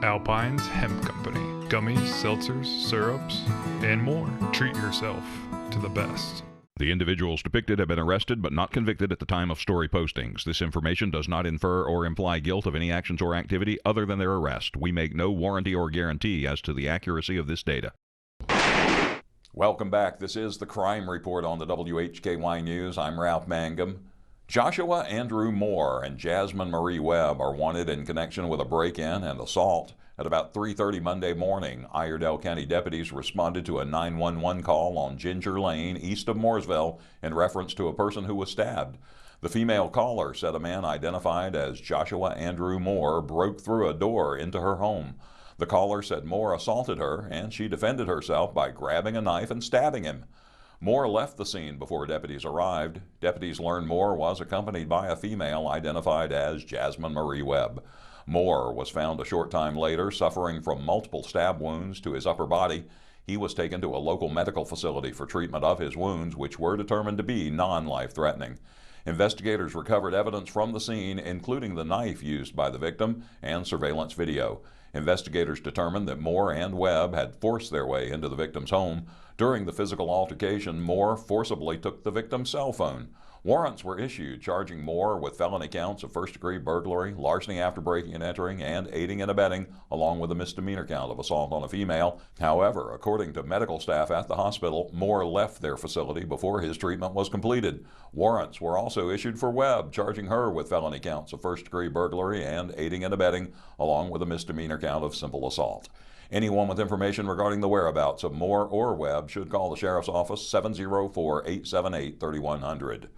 Alpine's Hemp Company. Gummies, seltzers, syrups, and more. Treat yourself to the best. The individuals depicted have been arrested but not convicted at the time of story postings. This information does not infer or imply guilt of any actions or activity other than their arrest. We make no warranty or guarantee as to the accuracy of this data. Welcome back. This is the Crime Report on the WHKY News. I'm Ralph Mangum. Joshua Andrew Moore and Jasmine Marie Webb are wanted in connection with a break-in and assault. At about 3:30 Monday morning, Iredell County deputies responded to a 911 call on Ginger Lane, east of Mooresville, in reference to a person who was stabbed. The female caller said a man identified as Joshua Andrew Moore broke through a door into her home. The caller said Moore assaulted her, and she defended herself by grabbing a knife and stabbing him. Moore left the scene before deputies arrived. Deputies learned Moore was accompanied by a female identified as Jasmine Marie Webb. Moore was found a short time later suffering from multiple stab wounds to his upper body. He was taken to a local medical facility for treatment of his wounds, which were determined to be non-life-threatening. Investigators recovered evidence from the scene, including the knife used by the victim and surveillance video. Investigators determined that Moore and Webb had forced their way into the victim's home. During the physical altercation, Moore forcibly took the victim's cell phone. Warrants were issued charging Moore with felony counts of first-degree burglary, larceny after breaking and entering, and aiding and abetting, along with a misdemeanor count of assault on a female. However, according to medical staff at the hospital, Moore left their facility before his treatment was completed. Warrants were also issued for Webb, charging her with felony counts of first-degree burglary and aiding and abetting, along with a misdemeanor count of simple assault. Anyone with information regarding the whereabouts of Moore or Webb should call the Sheriff's Office 704-878-3100.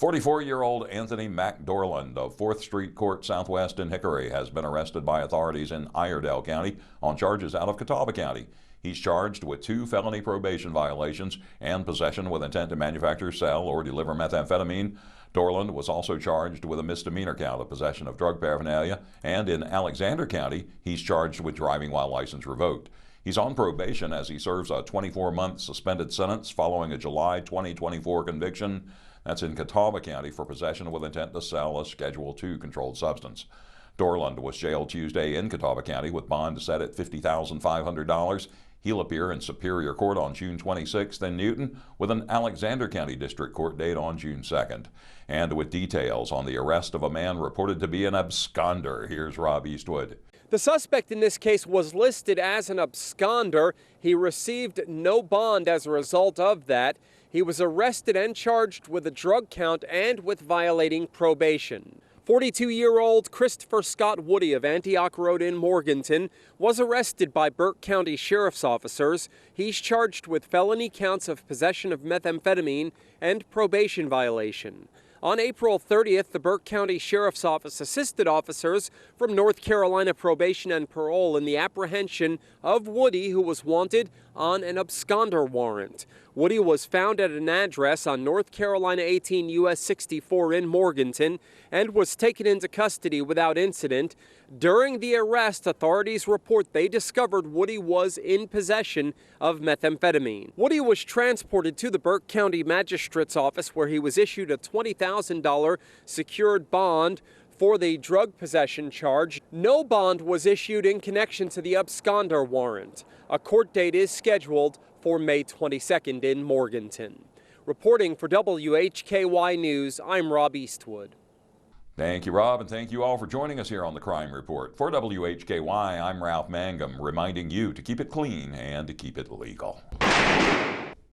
44-year-old Anthony McDorland of 4th Street Court Southwest in Hickory has been arrested by authorities in Iredell County on charges out of Catawba County. He's charged with 2 felony probation violations and possession with intent to manufacture, sell, or deliver methamphetamine. Dorland was also charged with a misdemeanor count of possession of drug paraphernalia, and in Alexander County, he's charged with driving while license revoked. He's on probation as he serves a 24-month suspended sentence following a July 2024 conviction. That's in Catawba County for possession with intent to sell a Schedule II controlled substance. Dorland was jailed Tuesday in Catawba County with bond set at $50,500. He'll appear in Superior Court on June 26th in Newton with an Alexander County District Court date on June 2nd. And with details on the arrest of a man reported to be an absconder, here's Rob Eastwood. The suspect in this case was listed as an absconder. He received no bond as a result of that. He was arrested and charged with a drug count and with violating probation. 42-year-old Christopher Scott Woody of Antioch Road in Morganton was arrested by Burke County Sheriff's officers. He's charged with felony counts of possession of methamphetamine and probation violation. On April 30th, the Burke County Sheriff's Office assisted officers from North Carolina Probation and Parole in the apprehension of Woody, who was wanted on an absconder warrant. Woody was found at an address on North Carolina 18 U.S. 64 in Morganton and was taken into custody without incident. During the arrest, authorities report they discovered Woody was in possession of methamphetamine. Woody was transported to the Burke County Magistrate's office, where he was issued a $20,000 secured bond for the drug possession charge. No bond was issued in connection to the absconder warrant. A court date is scheduled for May 22nd in Morganton. Reporting for WHKY News, I'm Rob Eastwood. Thank you, Rob, and thank you all for joining us here on the Crime Report. For WHKY, I'm Ralph Mangum, reminding you to keep it clean and to keep it legal.